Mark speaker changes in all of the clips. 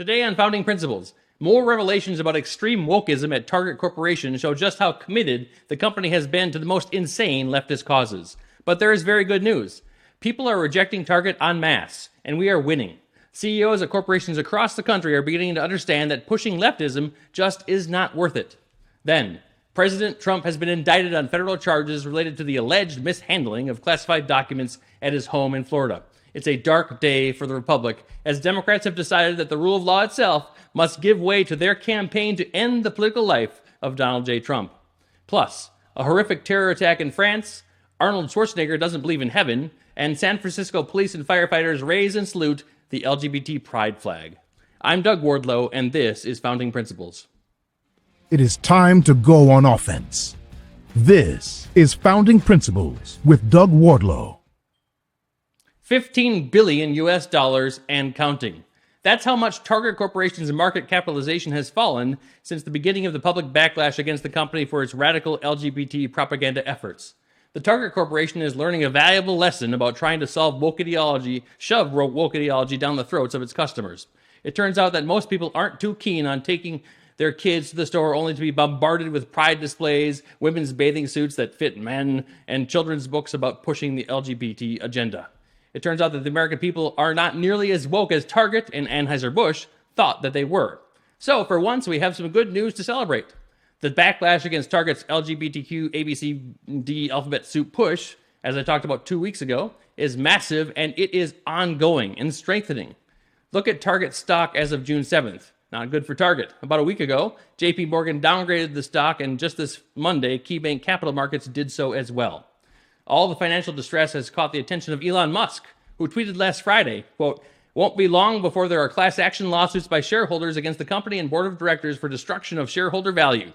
Speaker 1: Today on Founding Principles, more revelations about extreme wokeism at Target Corporation show just how committed the company has been to the most insane leftist causes. But there is very good news. People are rejecting Target en masse, and we are winning. CEOs at corporations across the country are beginning to understand that pushing leftism just is not worth it. Then, President Trump has been indicted on federal charges related to the alleged mishandling of classified documents at his home in Florida. It's a dark day for the Republic, as Democrats have decided that the rule of law itself must give way to their campaign to end the political life of Donald J. Trump. Plus, a horrific terror attack in France, Arnold Schwarzenegger doesn't believe in heaven, and San Francisco police and firefighters raise and salute the LGBT pride flag. I'm Doug Wardlow, and this is Founding Principles.
Speaker 2: It is time to go on offense. This is Founding Principles with Doug Wardlow.
Speaker 1: 15 billion US dollars and counting. That's how much Target Corporation's market capitalization has fallen since the beginning of the public backlash against the company for its radical LGBT propaganda efforts. The Target Corporation is learning a valuable lesson about trying to shove woke ideology down the throats of its customers. It turns out that most people aren't too keen on taking their kids to the store only to be bombarded with pride displays, women's bathing suits that fit men, and children's books about pushing the LGBT agenda. It turns out that the American people are not nearly as woke as Target and Anheuser-Busch thought that they were. So, for once, we have some good news to celebrate. The backlash against Target's LGBTQ ABCD alphabet soup push, as I talked about 2 weeks ago, is massive and it is ongoing and strengthening. Look at Target stock as of June 7th. Not good for Target. About a week ago, JP Morgan downgraded the stock, and just this Monday, KeyBank Capital Markets did so as well. All the financial distress has caught the attention of Elon Musk, who tweeted last Friday, quote, "Won't be long before there are class action lawsuits by shareholders against the company and board of directors for destruction of shareholder value."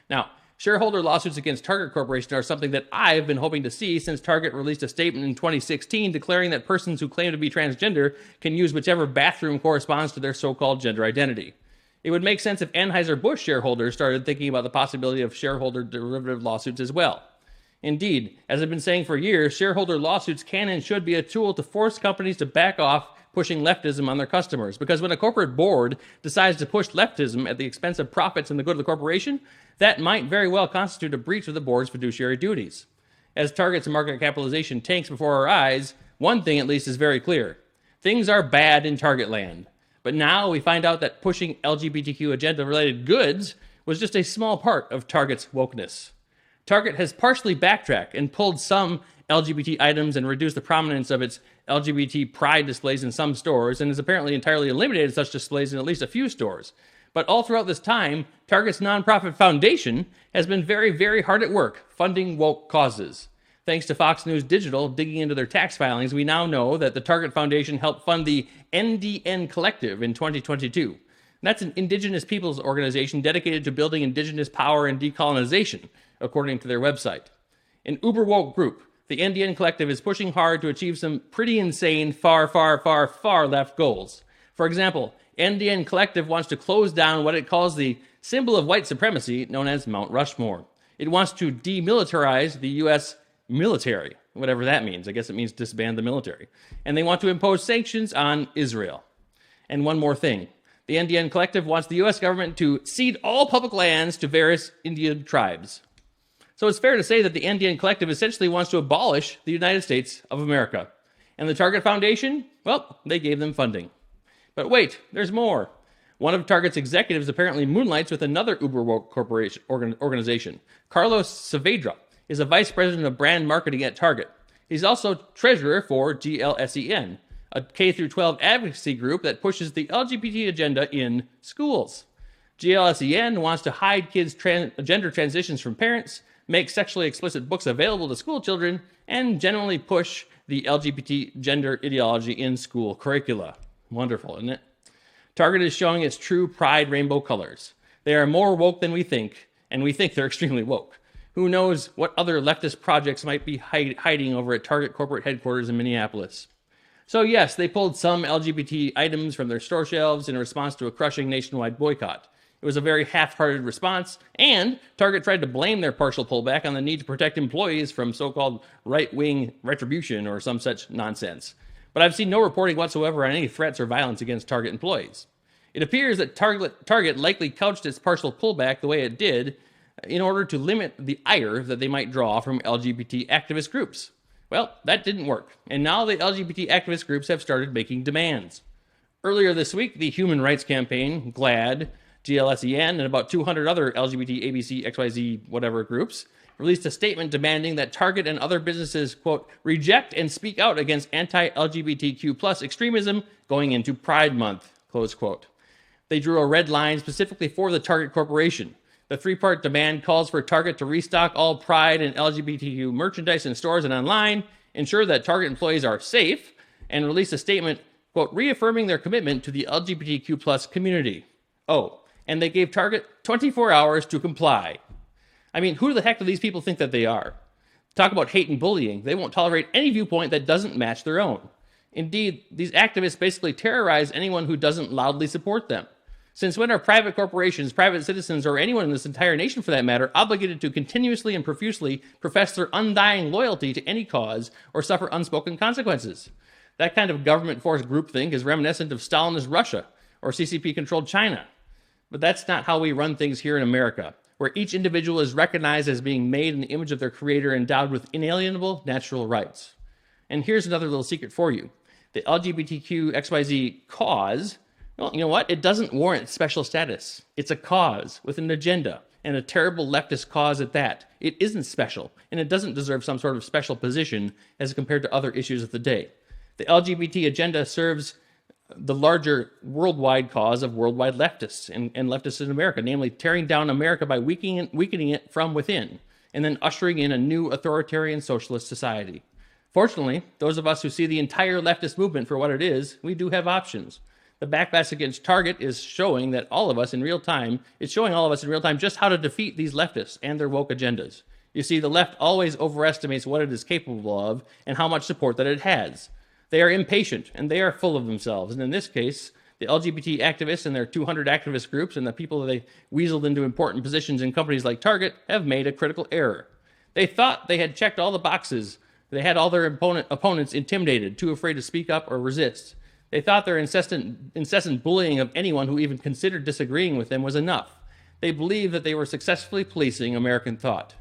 Speaker 1: Now, shareholder lawsuits against Target Corporation are something that I've been hoping to see since Target released a statement in 2016 declaring that persons who claim to be transgender can use whichever bathroom corresponds to their so-called gender identity. It would make sense if Anheuser-Busch shareholders started thinking about the possibility of shareholder derivative lawsuits as well. Indeed, as I've been saying for years, shareholder lawsuits can and should be a tool to force companies to back off pushing leftism on their customers. Because when a corporate board decides to push leftism at the expense of profits and the good of the corporation, that might very well constitute a breach of the board's fiduciary duties. As Target's market capitalization tanks before our eyes, one thing at least is very clear. Things are bad in Target land. But now we find out that pushing LGBTQ agenda-related goods was just a small part of Target's wokeness. Target has partially backtracked and pulled some LGBT items and reduced the prominence of its LGBT pride displays in some stores, and has apparently entirely eliminated such displays in at least a few stores. But all throughout this time, Target's nonprofit foundation has been very, very hard at work funding woke causes. Thanks to Fox News Digital digging into their tax filings, we now know that the Target Foundation helped fund the NDN Collective in 2022. That's an indigenous peoples organization dedicated to building indigenous power and decolonization, according to their website. An uber woke group, the NDN Collective is pushing hard to achieve some pretty insane far left goals. For example, NDN Collective wants to close down what it calls the symbol of white supremacy known as Mount Rushmore. It wants to demilitarize the U.S. military, whatever that means. I guess it means disband the military. And they want to impose sanctions on Israel. And one more thing. The NDN Collective wants the U.S. government to cede all public lands to various Indian tribes. So it's fair to say that the NDN Collective essentially wants to abolish the United States of America. And the Target Foundation, well, they gave them funding. But wait, there's more. One of Target's executives apparently moonlights with another uber-woke corporation organization. Carlos Saavedra is a vice president of brand marketing at Target. He's also treasurer for GLSEN, a K-12 advocacy group that pushes the LGBT agenda in schools. GLSEN wants to hide kids' gender transitions from parents, make sexually explicit books available to school children, and generally push the LGBT gender ideology in school curricula. Wonderful, isn't it? Target is showing its true pride rainbow colors. They are more woke than we think, and we think they're extremely woke. Who knows what other leftist projects might be hiding over at Target corporate headquarters in Minneapolis. So yes, they pulled some LGBT items from their store shelves in response to a crushing nationwide boycott. It was a very half-hearted response, and Target tried to blame their partial pullback on the need to protect employees from so-called right-wing retribution or some such nonsense. But I've seen no reporting whatsoever on any threats or violence against Target employees. It appears that Target likely couched its partial pullback the way it did in order to limit the ire that they might draw from LGBT activist groups. Well, that didn't work, and now the LGBT activist groups have started making demands. Earlier this week, the Human Rights Campaign, GLAAD, GLSEN, and about 200 other LGBT, ABC, XYZ, whatever groups released a statement demanding that Target and other businesses, quote, reject and speak out against anti-LGBTQ plus extremism going into Pride Month, close quote. They drew a red line specifically for the Target Corporation. The three-part demand calls for Target to restock all Pride and LGBTQ merchandise in stores and online, ensure that Target employees are safe, and release a statement, quote, reaffirming their commitment to the LGBTQ plus community. Oh, and they gave Target 24 hours to comply. I mean, who the heck do these people think that they are? Talk about hate and bullying. They won't tolerate any viewpoint that doesn't match their own. Indeed, these activists basically terrorize anyone who doesn't loudly support them. Since when are private corporations, private citizens, or anyone in this entire nation for that matter, obligated to continuously and profusely profess their undying loyalty to any cause or suffer unspoken consequences? That kind of government-forced groupthink is reminiscent of Stalinist Russia or CCP-controlled China. But that's not how we run things here in America, where each individual is recognized as being made in the image of their creator, endowed with inalienable natural rights. And here's another little secret for you. The LGBTQ XYZ cause, well, you know what? It doesn't warrant special status. It's a cause with an agenda, and a terrible leftist cause at that. It isn't special, and it doesn't deserve some sort of special position as compared to other issues of the day. The LGBT agenda serves the larger worldwide cause of worldwide leftists and leftists in America, namely tearing down America by weakening it from within, and then ushering in a new authoritarian socialist society. Fortunately, those of us who see the entire leftist movement for what it is, we do have options. The backlash against Target is showing all of us in real time just how to defeat these leftists and their woke agendas. You see, the left always overestimates what it is capable of and how much support that it has. They are impatient, and they are full of themselves. And in this case, the LGBT activists and their 200 activist groups and the people that they weaseled into important positions in companies like Target have made a critical error. They thought they had checked all the boxes. They had all their opponents intimidated, too afraid to speak up or resist. They thought their incessant bullying of anyone who even considered disagreeing with them was enough. They believed that they were successfully policing American thought.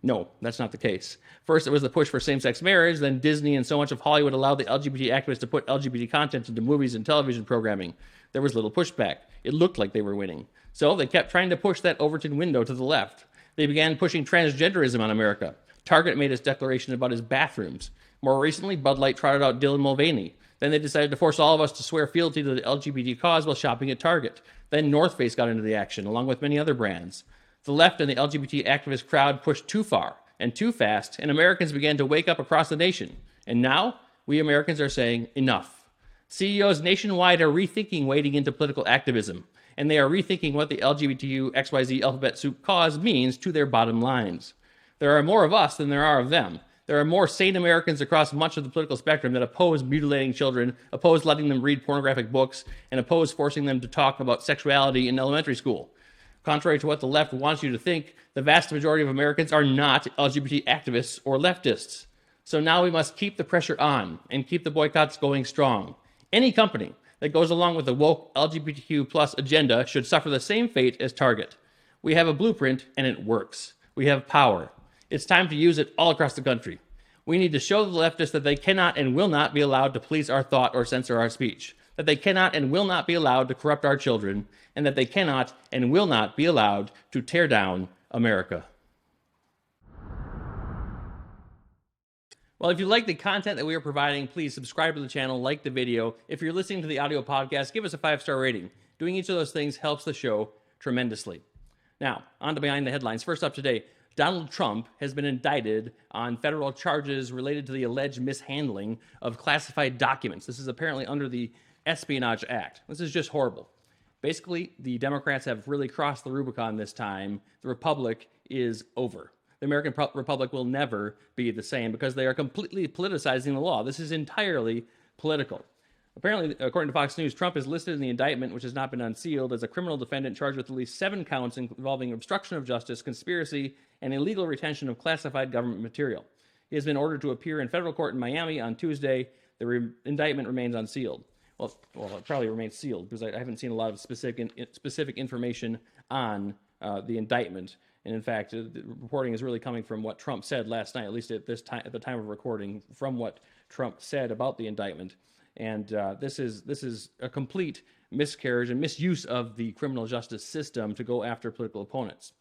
Speaker 1: No, that's not the case. First, it was the push for same-sex marriage, then Disney and so much of Hollywood allowed the LGBT activists to put LGBT content into movies and television programming. There was little pushback. It looked like they were winning. So they kept trying to push that Overton window to the left. They began pushing transgenderism on America. Target made its declaration about his bathrooms. More recently, Bud Light trotted out Dylan Mulvaney. Then they decided to force all of us to swear fealty to the LGBT cause while shopping at Target. Then North Face got into the action, along with many other brands. The left and the LGBT activist crowd pushed too far and too fast, and Americans began to wake up across the nation. And now, we Americans are saying, enough. CEOs nationwide are rethinking wading into political activism, and they are rethinking what the LGBTQ XYZ alphabet soup cause means to their bottom lines. There are more of us than there are of them. There are more sane Americans across much of the political spectrum that oppose mutilating children, oppose letting them read pornographic books, and oppose forcing them to talk about sexuality in elementary school. Contrary to what the left wants you to think, the vast majority of Americans are not LGBT activists or leftists. So now we must keep the pressure on and keep the boycotts going strong. Any company that goes along with the woke LGBTQ plus agenda should suffer the same fate as Target. We have a blueprint and it works. We have power. It's time to use it all across the country. We need to show the leftists that they cannot and will not be allowed to police our thought or censor our speech, that they cannot and will not be allowed to corrupt our children, and that they cannot and will not be allowed to tear down America. Well, if you like the content that we are providing, please subscribe to the channel, like the video. If you're listening to the audio podcast, give us a 5-star rating. Doing each of those things helps the show tremendously. Now, on to Behind the Headlines. First up today, Donald Trump has been indicted on federal charges related to the alleged mishandling of classified documents. This is apparently under the Espionage Act. This is just horrible. Basically, the Democrats have really crossed the Rubicon this time. The Republic is over. The American Republic will never be the same because they are completely politicizing the law. This is entirely political. Apparently, according to Fox News, Trump is listed in the indictment, which has not been unsealed, as a criminal defendant charged with at least 7 counts involving obstruction of justice, conspiracy, and illegal retention of classified government material. He has been ordered to appear in federal court in Miami on Tuesday. The indictment remains unsealed. well, it probably remains sealed because I haven't seen a lot of specific information on the indictment. And in fact, the reporting is really coming from what Trump said last night, at least at the time of recording, from what Trump said about the indictment. And this is a complete miscarriage and misuse of the criminal justice system to go after political opponents.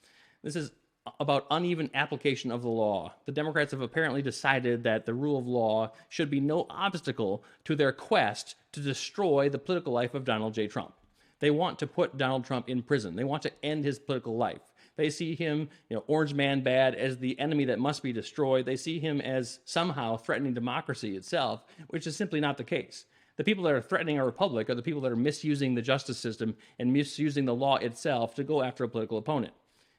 Speaker 1: This is about uneven application of the law. The Democrats have apparently decided that the rule of law should be no obstacle to their quest to destroy the political life of Donald J. Trump. They want to put Donald Trump in prison. They want to end his political life. They see him, orange man bad, as the enemy that must be destroyed. They see him as somehow threatening democracy itself, which is simply not the case. The people that are threatening our republic are the people that are misusing the justice system and misusing the law itself to go after a political opponent.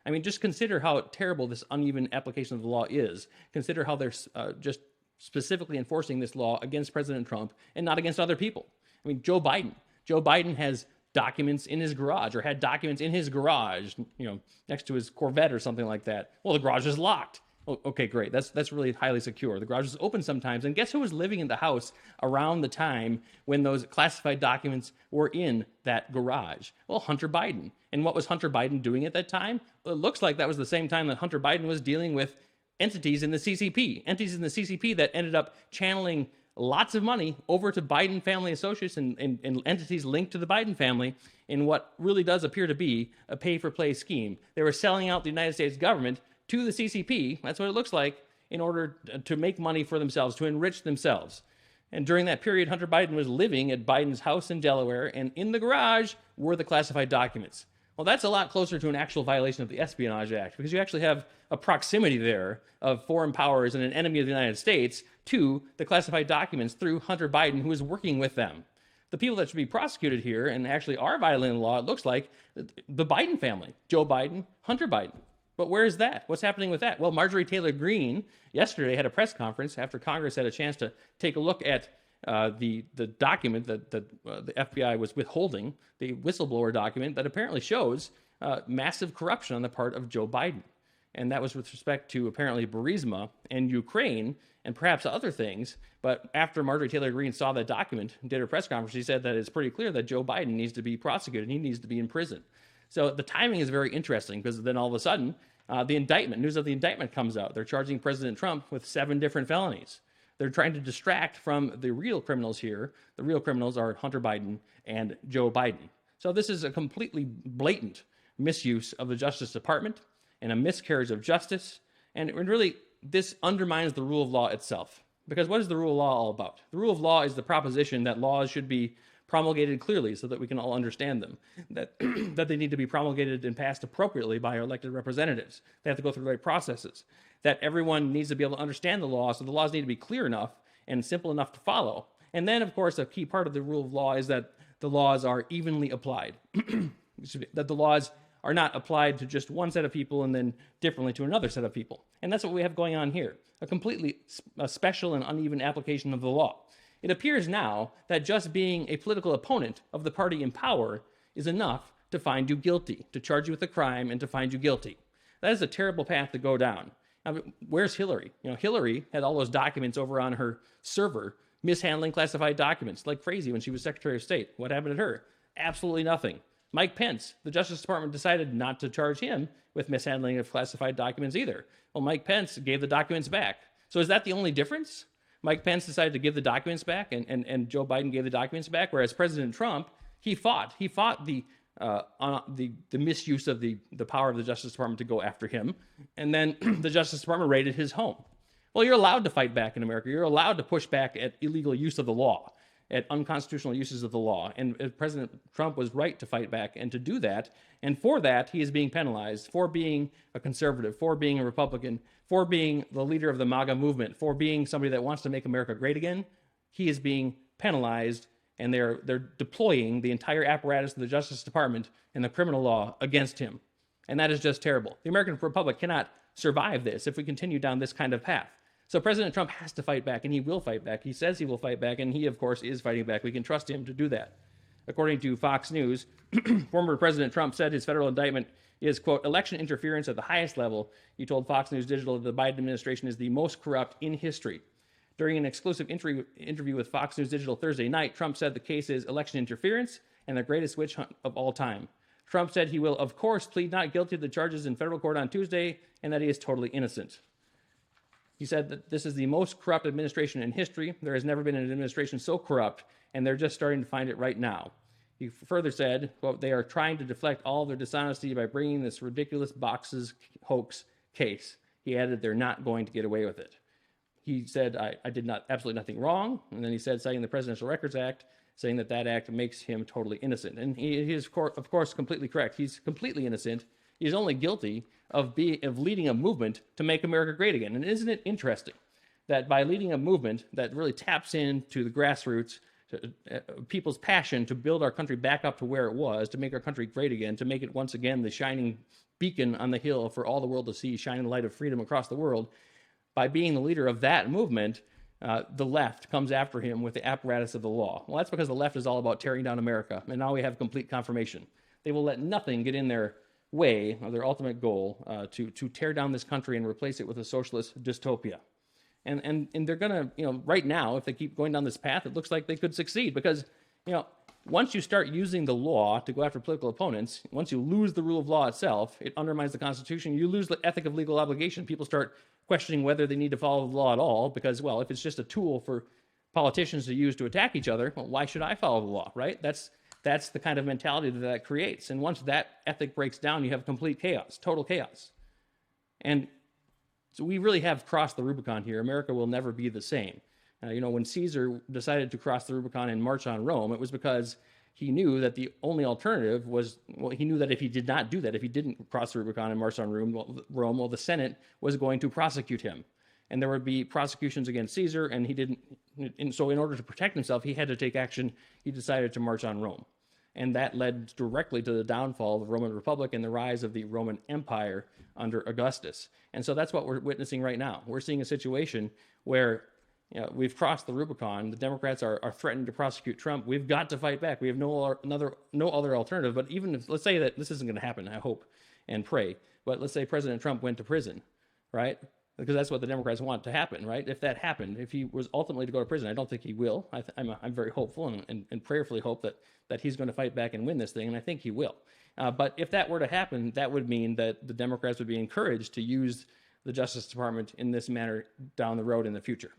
Speaker 1: I mean, just consider how terrible this uneven application of the law is. Consider how they're just specifically enforcing this law against President Trump and not against other people. I mean, Joe Biden has documents in his garage, or had documents in his garage, next to his Corvette or something like that. Well, the garage is locked. Oh, okay, great. That's really highly secure. The garage is open sometimes. And guess who was living in the house around the time when those classified documents were in that garage? Well, Hunter Biden. And what was Hunter Biden doing at that time? Well, it looks like that was the same time that Hunter Biden was dealing with entities in the CCP that ended up channeling lots of money over to Biden family associates and entities linked to the Biden family in what really does appear to be a pay-for-play scheme. They were selling out the United States government to the CCP, that's what it looks like, in order to make money for themselves, to enrich themselves. And during that period, Hunter Biden was living at Biden's house in Delaware, and in the garage were the classified documents. Well, that's a lot closer to an actual violation of the Espionage Act, because you actually have a proximity there of foreign powers and an enemy of the United States to the classified documents through Hunter Biden, who is working with them. The people that should be prosecuted here and actually are violating the law, it looks like, the Biden family, Joe Biden, Hunter Biden. But where is that? What's happening with that? Well, Marjorie Taylor Greene yesterday had a press conference after Congress had a chance to take a look at the document that the FBI was withholding, the whistleblower document that apparently shows massive corruption on the part of Joe Biden. And that was with respect to apparently Burisma and Ukraine and perhaps other things. But after Marjorie Taylor Greene saw that document and did her press conference, she said that it's pretty clear that Joe Biden needs to be prosecuted. He needs to be in prison. So the timing is very interesting, because then all of a sudden, news of the indictment comes out. They're charging President Trump with 7 different felonies. They're trying to distract from the real criminals here. The real criminals are Hunter Biden and Joe Biden. So this is a completely blatant misuse of the Justice Department and a miscarriage of justice. And really, this undermines the rule of law itself. Because what is the rule of law all about? The rule of law is the proposition that laws should be promulgated clearly so that we can all understand them, that they need to be promulgated and passed appropriately by our elected representatives. They have to go through the right processes, that everyone needs to be able to understand the law, so the laws need to be clear enough and simple enough to follow. And then, of course, a key part of the rule of law is that the laws are evenly applied, that the laws are not applied to just one set of people and then differently to another set of people. And that's what we have going on here, a completely special and uneven application of the law. It appears now that just being a political opponent of the party in power is enough to find you guilty, to charge you with a crime and to find you guilty. That is a terrible path to go down. Now, where's Hillary? Hillary had all those documents over on her server, mishandling classified documents like crazy when she was Secretary of State. What happened to her? Absolutely nothing. Mike Pence, the Justice Department decided not to charge him with mishandling of classified documents either. Well, Mike Pence gave the documents back. So is that the only difference? Mike Pence decided to give the documents back, and Joe Biden gave the documents back, whereas President Trump, he fought the misuse of the power of the Justice Department to go after him, and then the Justice Department raided his home. Well, you're allowed to fight back in America. You're allowed to push back at illegal use of the law, at unconstitutional uses of the law, and President Trump was right to fight back and to do that, and for that, he is being penalized for being a conservative, for being a Republican, for being the leader of the MAGA movement, for being somebody that wants to make America great again. He is being penalized, and they're deploying the entire apparatus of the Justice Department and the criminal law against him. And that is just terrible. The American Republic cannot survive this if we continue down this kind of path. So President Trump has to fight back, and he will fight back. He says he will fight back, and he, of course, is fighting back. We can trust him to do that. According to Fox News, former President Trump said his federal indictment is, quote, election interference at the highest level. He told Fox News Digital that the Biden administration is the most corrupt in history. During an exclusive interview with Fox News Digital Thursday night, Trump said the case is election interference and the greatest witch hunt of all time. Trump said he will, of course, plead not guilty to the charges in federal court on Tuesday and that he is totally innocent. He said that this is the most corrupt administration in history. There has never been an administration so corrupt, and they're just starting to find it right now. He further said, quote, they are trying to deflect all their dishonesty by bringing this ridiculous boxes hoax case. He added, they're not going to get away with it. He said, I did absolutely nothing wrong. And then he said, citing the Presidential Records Act, saying that that act makes him totally innocent. And he is, of course, completely correct. He's completely innocent. He's only guilty of leading a movement to make America great again. And isn't it interesting that by leading a movement that really taps into the grassroots, people's passion to build our country back up to where it was, to make our country great again, to make it once again the shining beacon on the hill for all the world to see, shining the light of freedom across the world, by being the leader of that movement, the left comes after him with the apparatus of the law. Well, that's because the left is all about tearing down America, and now we have complete confirmation. They will let nothing get in their way of their ultimate goal to tear down this country and replace it with a socialist dystopia. And they're going to, right now, if they keep going down this path, it looks like they could succeed because, once you start using the law to go after political opponents, once you lose the rule of law itself, it undermines the Constitution. You lose the ethic of legal obligation. People start questioning whether they need to follow the law at all because, well, if it's just a tool for politicians to use to attack each other, well, why should I follow the law, right? That's the kind of mentality that creates. And once that ethic breaks down, you have complete chaos, total chaos. And so we really have crossed the Rubicon here. America will never be the same. When Caesar decided to cross the Rubicon and march on Rome, it was because he knew that the only alternative was, he knew that if he did not do that, if he didn't cross the Rubicon and march on Rome, the Senate was going to prosecute him. And there would be prosecutions against Caesar, and he didn't. And so in order to protect himself, he had to take action. He decided to march on Rome. And that led directly to the downfall of the Roman Republic and the rise of the Roman Empire under Augustus. And so that's what we're witnessing right now. We're seeing a situation where we've crossed the Rubicon. The Democrats are threatening to prosecute Trump. We've got to fight back. We have no other alternative. But even if, let's say that this isn't going to happen, I hope and pray. But let's say President Trump went to prison, right? Because that's what the Democrats want to happen, right? If that happened, if he was ultimately to go to prison, I don't think he will. I'm very hopeful and prayerfully hope that he's going to fight back and win this thing, and I think he will. But if that were to happen, that would mean that the Democrats would be encouraged to use the Justice Department in this manner down the road in the future.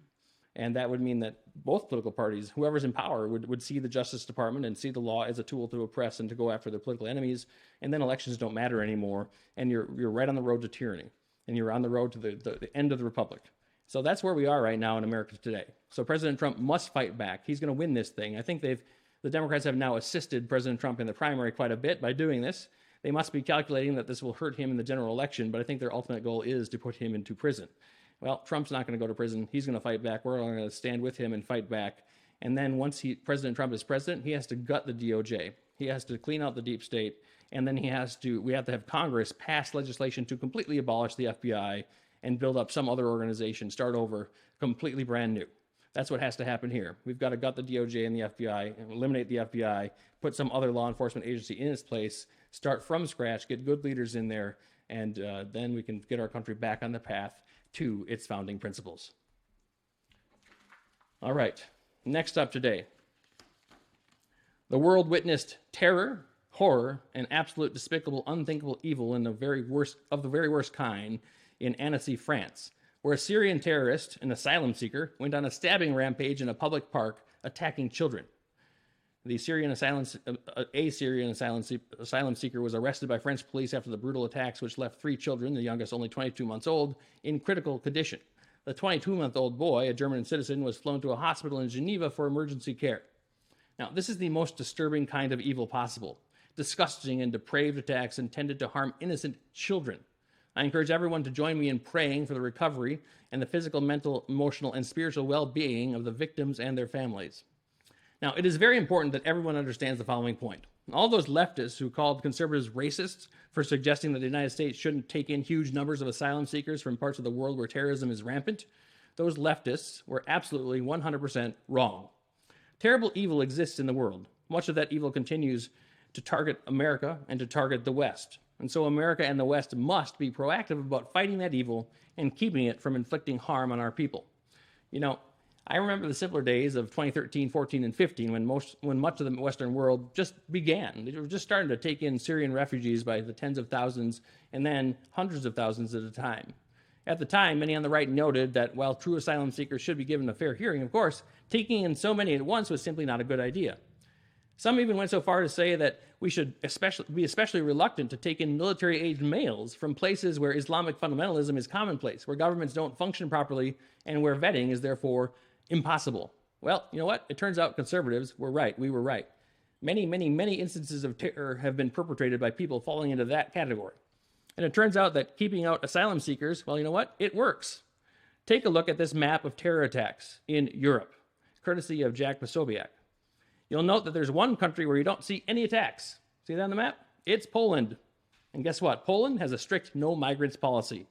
Speaker 1: And that would mean that both political parties, whoever's in power, would see the Justice Department and see the law as a tool to oppress and to go after their political enemies. And then elections don't matter anymore. And you're right on the road to tyranny. And you're on the road to the end of the republic. So that's where we are right now in America today. So President Trump must fight back. He's going to win this thing. I think the Democrats have now assisted President Trump in the primary quite a bit by doing this. They must be calculating that this will hurt him in the general election, but I think their ultimate goal is to put him into prison. Well, Trump's not going to go to prison. He's going to fight back. We're going to stand with him and fight back. And then once President Trump is president, he has to gut the DOJ. He has to clean out the deep state. And then we have to have Congress pass legislation to completely abolish the FBI and build up some other organization, start over, completely brand new. That's what has to happen here. We've got to gut the DOJ and the FBI, and eliminate the FBI, put some other law enforcement agency in its place, start from scratch, get good leaders in there, and then we can get our country back on the path to its founding principles. All right, next up today. The world witnessed terror, horror, and absolute despicable, unthinkable evil of the very worst kind in Annecy, France, where a Syrian terrorist, an asylum seeker, went on a stabbing rampage in a public park attacking children. A Syrian asylum seeker was arrested by French police after the brutal attacks, which left 3 children, the youngest only 22 months old, in critical condition. The 22-month-old boy, a German citizen, was flown to a hospital in Geneva for emergency care. Now, this is the most disturbing kind of evil possible. Disgusting and depraved attacks intended to harm innocent children. I encourage everyone to join me in praying for the recovery and the physical, mental, emotional, and spiritual well-being of the victims and their families. Now, it is very important that everyone understands the following point. All those leftists who called conservatives racists for suggesting that the United States shouldn't take in huge numbers of asylum seekers from parts of the world where terrorism is rampant, those leftists were absolutely 100% wrong. Terrible evil exists in the world. Much of that evil continues to target America and to target the West. And so America and the West must be proactive about fighting that evil and keeping it from inflicting harm on our people. I remember the simpler days of 2013, 14, and 15 when much of the Western world just began. They were just starting to take in Syrian refugees by the tens of thousands and then hundreds of thousands at a time. At the time, many on the right noted that while true asylum seekers should be given a fair hearing, of course, taking in so many at once was simply not a good idea. Some even went so far to say that we should be especially reluctant to take in military-aged males from places where Islamic fundamentalism is commonplace, where governments don't function properly, and where vetting is therefore impossible. Well, you know what? It turns out conservatives were right. We were right. Many, many, many instances of terror have been perpetrated by people falling into that category. And it turns out that keeping out asylum seekers, well, you know what? It works. Take a look at this map of terror attacks in Europe, courtesy of Jack Posobiec. You'll note that there's one country where you don't see any attacks. See that on the map? It's Poland. And guess what? Poland has a strict no migrants policy.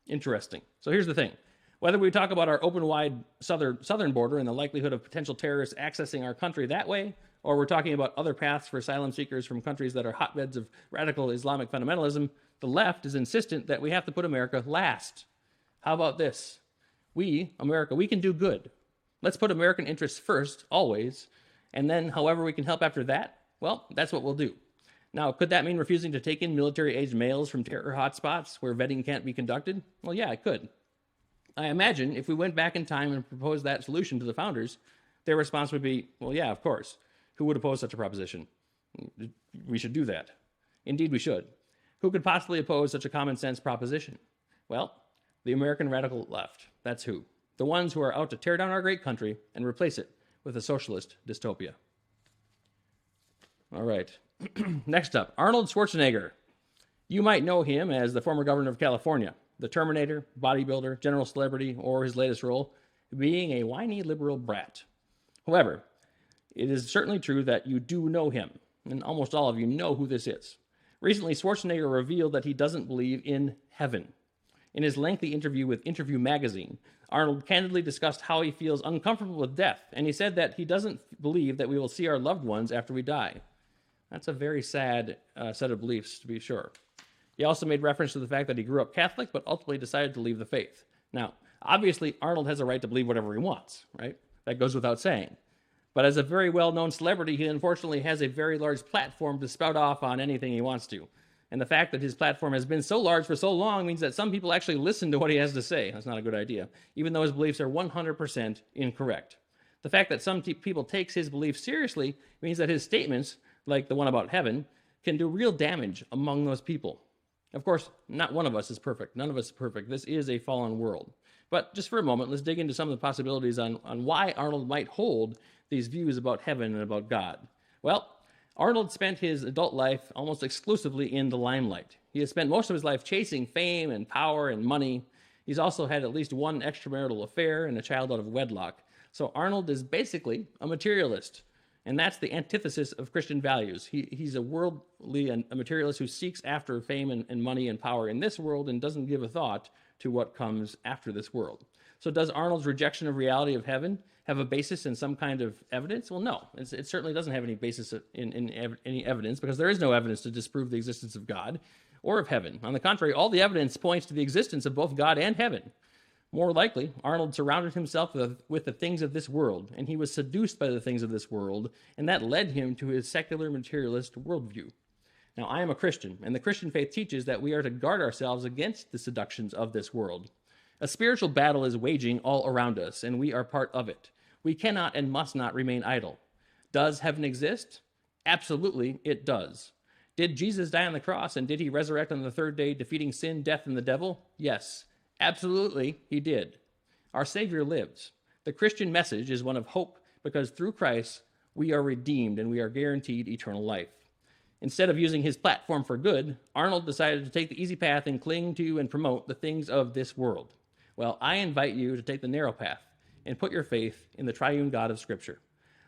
Speaker 1: Interesting. So here's the thing. Whether we talk about our open, wide southern border and the likelihood of potential terrorists accessing our country that way, or we're talking about other paths for asylum seekers from countries that are hotbeds of radical Islamic fundamentalism, the left is insistent that we have to put America last. How about this? We, America, we can do good. Let's put American interests first, always, and then however we can help after that, well, that's what we'll do. Now, could that mean refusing to take in military-aged males from terror hotspots where vetting can't be conducted? Well, yeah, it could. I imagine if we went back in time and proposed that solution to the founders, their response would be, well, yeah, of course. Who would oppose such a proposition? We should do that. Indeed, we should. Who could possibly oppose such a common sense proposition? Well, the American radical left. That's who. The ones who are out to tear down our great country and replace it with a socialist dystopia. All right. Next up, Arnold Schwarzenegger. You might know him as the former governor of California, the Terminator, bodybuilder, general celebrity, or his latest role, being a whiny liberal brat. However, it is certainly true that you do know him, and almost all of you know who this is. Recently, Schwarzenegger revealed that he doesn't believe in heaven. In his lengthy interview with Interview magazine, Arnold candidly discussed how he feels uncomfortable with death, and he said that he doesn't believe that we will see our loved ones after we die. That's a very sad set of beliefs, to be sure. He also made reference to the fact that he grew up Catholic, but ultimately decided to leave the faith. Now, obviously, Arnold has a right to believe whatever he wants, right? That goes without saying. But as a very well-known celebrity, he unfortunately has a very large platform to spout off on anything he wants to. And the fact that his platform has been so large for so long means that some people actually listen to what he has to say. That's not a good idea, even though his beliefs are 100% incorrect. The fact that some people takes his beliefs seriously means that his statements, like the one about heaven, can do real damage among those people. Of course, not one of us is perfect. None of us is perfect. This is a fallen world. But just for a moment, let's dig into some of the possibilities on why Arnold might hold these views about heaven and about God. Well, Arnold spent his adult life almost exclusively in the limelight. He has spent most of his life chasing fame and power and money. He's also had at least one extramarital affair and a child out of wedlock. So Arnold is basically a materialist. And that's the antithesis of Christian values. He's a worldly and a materialist who seeks after fame and money and power in this world and doesn't give a thought to what comes after this world. So does Arnold's rejection of reality of heaven have a basis in some kind of evidence? Well, no. It certainly doesn't have any basis in any evidence, because there is no evidence to disprove the existence of God or of heaven. On the contrary, all the evidence points to the existence of both God and heaven. More likely, Arnold surrounded himself with the things of this world, and he was seduced by the things of this world, and that led him to his secular materialist worldview. Now, I am a Christian, and the Christian faith teaches that we are to guard ourselves against the seductions of this world. A spiritual battle is waging all around us, and we are part of it. We cannot and must not remain idle. Does heaven exist? Absolutely, it does. Did Jesus die on the cross, and did he resurrect on the third day, defeating sin, death, and the devil? Yes. Absolutely, he did. Our Savior lives. The Christian message is one of hope, because through Christ, we are redeemed and we are guaranteed eternal life. Instead of using his platform for good, Arnold decided to take the easy path and cling to and promote the things of this world. Well, I invite you to take the narrow path and put your faith in the triune God of Scripture.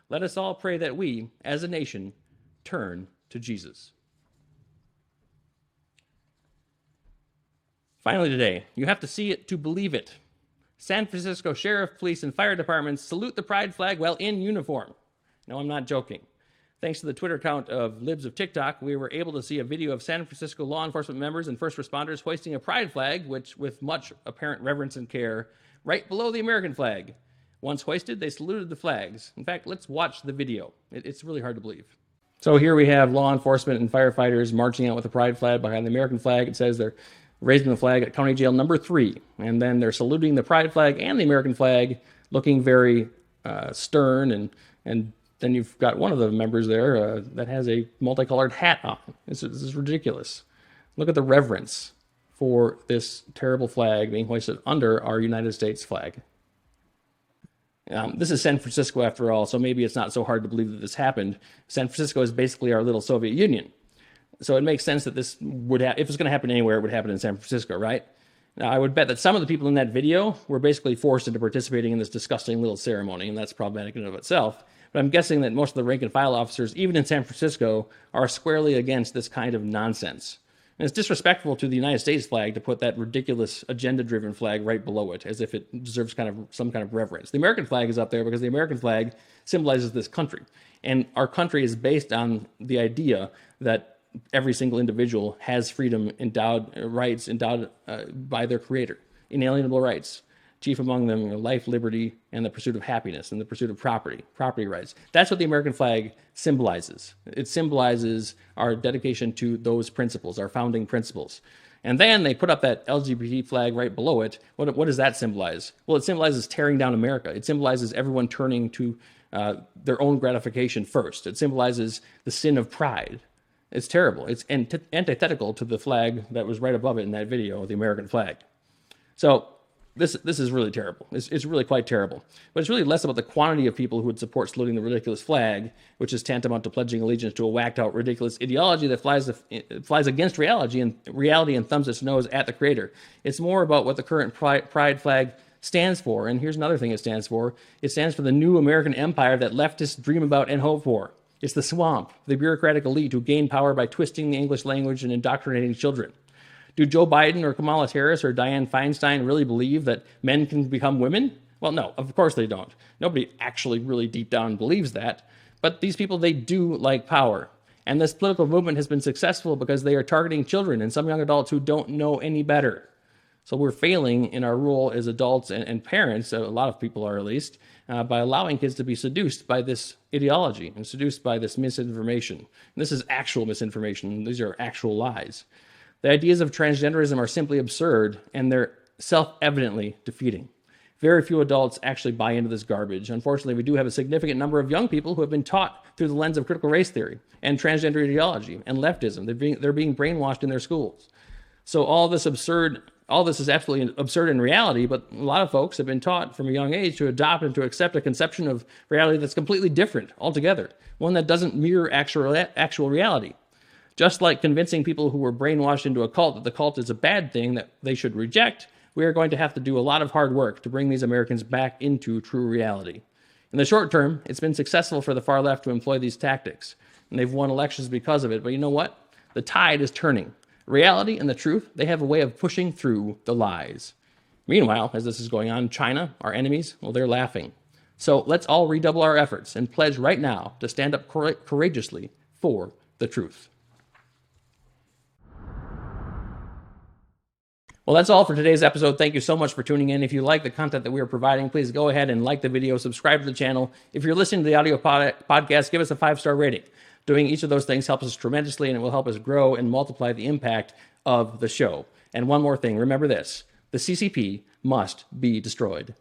Speaker 1: Let us all pray that we, as a nation, turn to Jesus. Finally today, you have to see it to believe it. San Francisco Sheriff, Police, and Fire Departments salute the pride flag while in uniform. No, I'm not joking. Thanks to the Twitter account of Libs of TikTok, we were able to see a video of San Francisco law enforcement members and first responders hoisting a pride flag, which, with much apparent reverence and care, right below the American flag. Once hoisted, they saluted the flags. In fact, let's watch the video. It's really hard to believe. So here we have law enforcement and firefighters marching out with a pride flag behind the American flag. It says they're raising the flag at County Jail number 3. And then they're saluting the pride flag and the American flag, looking very stern. And then you've got one of the members there that has a multicolored hat on. This is ridiculous. Look at the reverence for this terrible flag being hoisted under our United States flag. This is San Francisco, after all, so maybe it's not so hard to believe that this happened. San Francisco is basically our little Soviet Union. So it makes sense that this would if it's going to happen anywhere, it would happen in San Francisco, right? Now, I would bet that some of the people in that video were basically forced into participating in this disgusting little ceremony, and that's problematic in and of itself. But I'm guessing that most of the rank and file officers, even in San Francisco, are squarely against this kind of nonsense. And it's disrespectful to the United States flag to put that ridiculous agenda-driven flag right below it, as if it deserves some kind of reverence. The American flag is up there because the American flag symbolizes this country. And our country is based on the idea that every single individual has freedom rights endowed by their creator, inalienable rights. Chief among them are life, liberty, and the pursuit of happiness, and the pursuit of property rights. That's what the American flag symbolizes. It symbolizes our dedication to those principles, our founding principles. And then they put up that LGBT flag right below it. What does that symbolize? Well, it symbolizes tearing down America. It symbolizes everyone turning to their own gratification first. It symbolizes the sin of pride. It's terrible. It's antithetical to the flag that was right above it in that video, the American flag. So This is really terrible. It's really quite terrible. But it's really less about the quantity of people who would support saluting the ridiculous flag, which is tantamount to pledging allegiance to a whacked-out, ridiculous ideology that flies against reality and thumbs its nose at the creator. It's more about what the current pride flag stands for. And here's another thing it stands for. It stands for the new American empire that leftists dream about and hope for. It's the swamp, the bureaucratic elite who gain power by twisting the English language and indoctrinating children. Do Joe Biden or Kamala Harris or Dianne Feinstein really believe that men can become women? Well, no, of course they don't. Nobody actually really deep down believes that. But these people, they do like power. And this political movement has been successful because they are targeting children and some young adults who don't know any better. So we're failing in our role as adults and parents, a lot of people are at least, by allowing kids to be seduced by this ideology and seduced by this misinformation. And this is actual misinformation. These are actual lies. The ideas of transgenderism are simply absurd, and they're self-evidently defeating. Very few adults actually buy into this garbage. Unfortunately, we do have a significant number of young people who have been taught through the lens of critical race theory and transgender ideology and leftism. They're being brainwashed in their schools. So all this is absolutely absurd in reality, but a lot of folks have been taught from a young age to adopt and to accept a conception of reality that's completely different altogether, one that doesn't mirror actual reality. Just like convincing people who were brainwashed into a cult that the cult is a bad thing that they should reject, we are going to have to do a lot of hard work to bring these Americans back into true reality. In the short term, it's been successful for the far left to employ these tactics, and they've won elections because of it. But you know what? The tide is turning. Reality and the truth, they have a way of pushing through the lies. Meanwhile, as this is going on, China, our enemies, well, they're laughing. So let's all redouble our efforts and pledge right now to stand up courageously for the truth. Well, that's all for today's episode. Thank you so much for tuning in. If you like the content that we are providing, please go ahead and like the video, subscribe to the channel. If you're listening to the audio podcast, give us a 5-star rating. Doing each of those things helps us tremendously, and it will help us grow and multiply the impact of the show. And one more thing, remember this: the CCP must be destroyed.